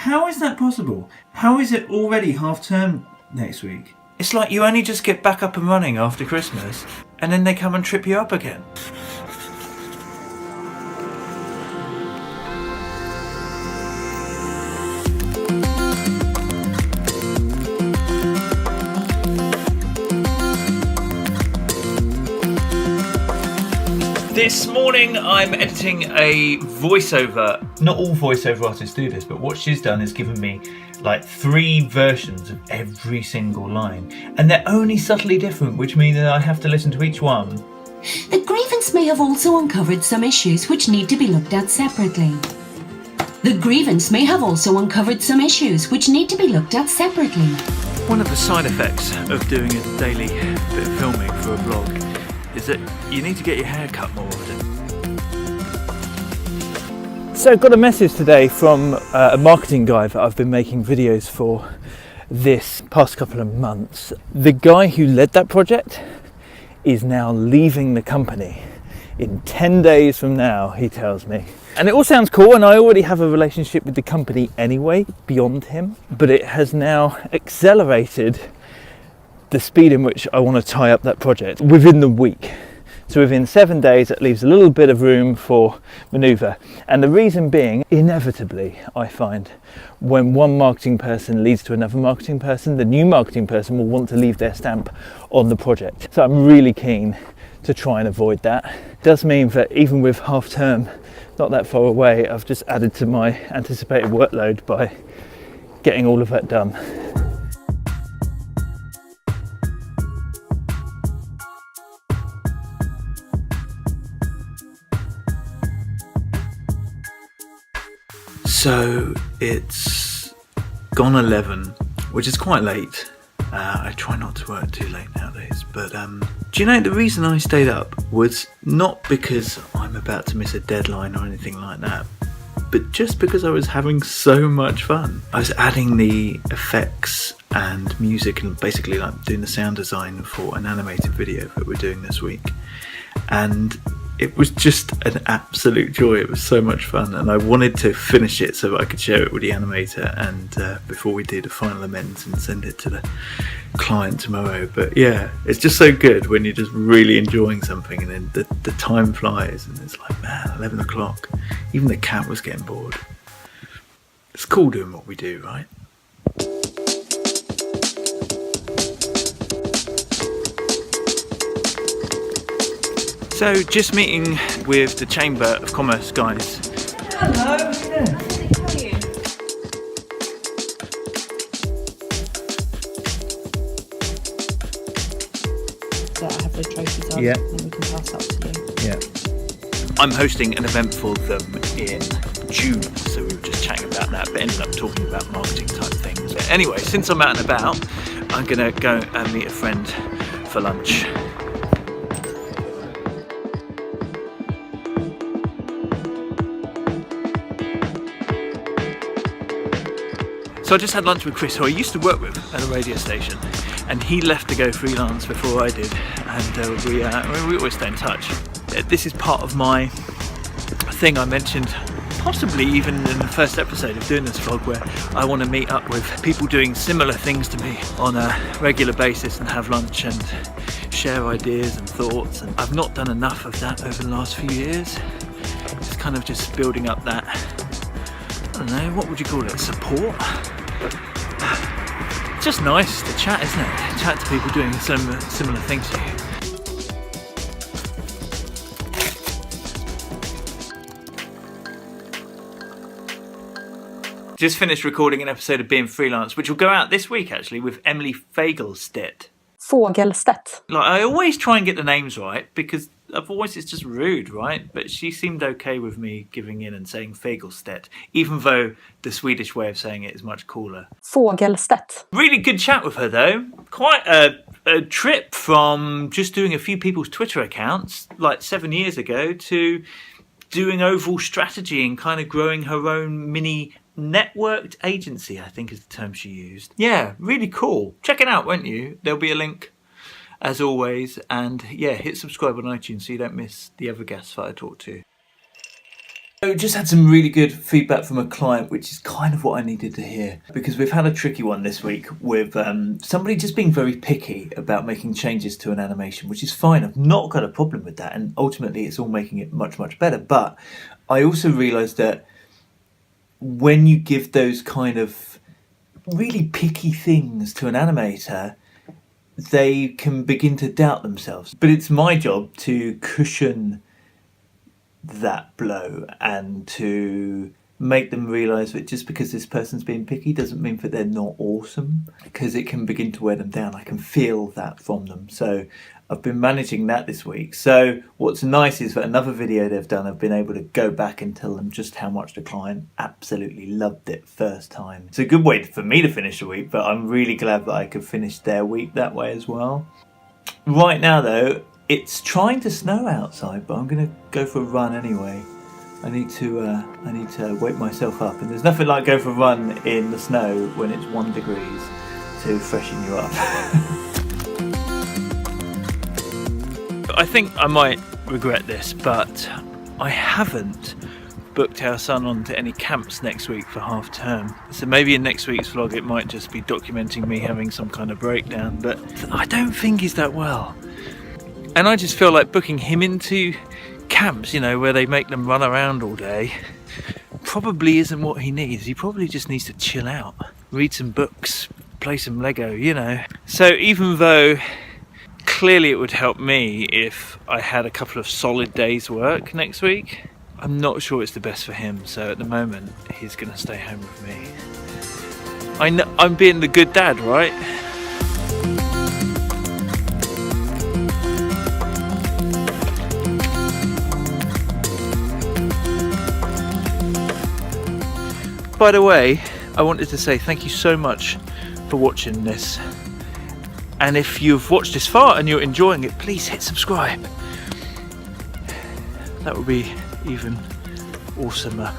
How is that possible? How is it already half term next week? It's like you only just get back up and running after Christmas, and then they come and trip you up again. This morning I'm editing a voiceover. Not all voiceover artists do this, but what she's done is given me like 3 versions of every single line. And they're only subtly different, which means that I have to listen to each one. The grievance may have also uncovered some issues which need to be looked at separately. The grievance may have also uncovered some issues which need to be looked at separately. One of the side effects of doing a daily bit of filming for a blog is that you need to get your hair cut more often. So I got a message today from a marketing guy that I've been making videos for this past couple of months. The guy who led that project is now leaving the company in 10 days from now, he tells me. And it all sounds cool, and I already have a relationship with the company anyway, beyond him, but it has now accelerated the speed in which I want to tie up that project within the week. So within 7 days, it leaves a little bit of room for manoeuvre. And the reason being, inevitably, I find when one marketing person leads to another marketing person, the new marketing person will want to leave their stamp on the project. So I'm really keen to try and avoid that. It does mean that even with half term not that far away, I've just added to my anticipated workload by getting all of that done. So it's gone 11, which is quite late. I try not to work too late nowadays, but do you know, the reason I stayed up was not because I'm about to miss a deadline or anything like that, but just because I was having so much fun. I was adding the effects and music and basically like doing the sound design for an animated video that we're doing this week, and it was just an absolute joy. It was so much fun, and I wanted to finish it so that I could share it with the animator and before we do the final amends and send it to the client tomorrow. But yeah, it's just so good when you're just really enjoying something and then the time flies and it's like, man, 11 o'clock. Even the cat was getting bored. It's cool doing what we do, right? So, just meeting with the Chamber of Commerce guys. Hello. Yeah. How are you? So I have the trophies on, yeah, and we can pass up to you. Yeah. I'm hosting an event for them in June, so we were just chatting about that, but ended up talking about marketing type things. But anyway, since I'm out and about, I'm gonna go and meet a friend for lunch. So I just had lunch with Chris, who I used to work with at a radio station, and he left to go freelance before I did, and we always stay in touch. This is part of my thing I mentioned, possibly even in the first episode of doing this vlog, where I want to meet up with people doing similar things to me on a regular basis and have lunch and share ideas and thoughts. And I've not done enough of that over the last few years. It's kind of just building up that, I don't know, what would you call it, support? It's just nice to chat, isn't it? Chat to people doing similar things to you. Just finished recording an episode of Being Freelance, which will go out this week actually, with Emelier Fågelstedt. Fågelstedt. Like, I always try and get the names right because otherwise it's just rude, right? But she seemed okay with me giving in and saying Fågelstedt, even though the Swedish way of saying it is much cooler. Fågelstedt. Really good chat with her though. Quite a trip from just doing a few people's Twitter accounts like 7 years ago to doing overall strategy and kind of growing her own mini networked agency, I think is the term she used. Yeah, really cool. Check it out, won't you? There'll be a link as always, and yeah, hit subscribe on iTunes so you don't miss the other guests that I talk to. I just had some really good feedback from a client, which is kind of what I needed to hear, because we've had a tricky one this week with somebody just being very picky about making changes to an animation, which is fine. I've not got a problem with that, and ultimately it's all making it much, much better. But I also realised that when you give those kind of really picky things to an animator, they can begin to doubt themselves. But it's my job to cushion that blow and to make them realise that just because this person's being picky doesn't mean that they're not awesome, because it can begin to wear them down. I can feel that from them. So I've been managing that this week. So what's nice is that another video they've done, I've been able to go back and tell them just how much the client absolutely loved it first time. It's a good way for me to finish the week, but I'm really glad that I could finish their week that way as well. Right now though, it's trying to snow outside, but I'm going to go for a run anyway. I need to wake myself up, and there's nothing like going for a run in the snow when it's 1 degrees to freshen you up. I think I might regret this, but I haven't booked our son onto any camps next week for half term. So maybe in next week's vlog it might just be documenting me having some kind of breakdown, but I don't think he's that well. And I just feel like booking him into camps, you know, where they make them run around all day, probably isn't what he needs. He probably just needs to chill out, read some books, play some Lego, you know. So even though clearly it would help me if I had a couple of solid days work next week, I'm not sure it's the best for him. So at the moment, he's gonna stay home with me. I know I'm being the good dad, right? By the way, I wanted to say thank you so much for watching this. And if you've watched this far and you're enjoying it, please hit subscribe. That would be even awesomer.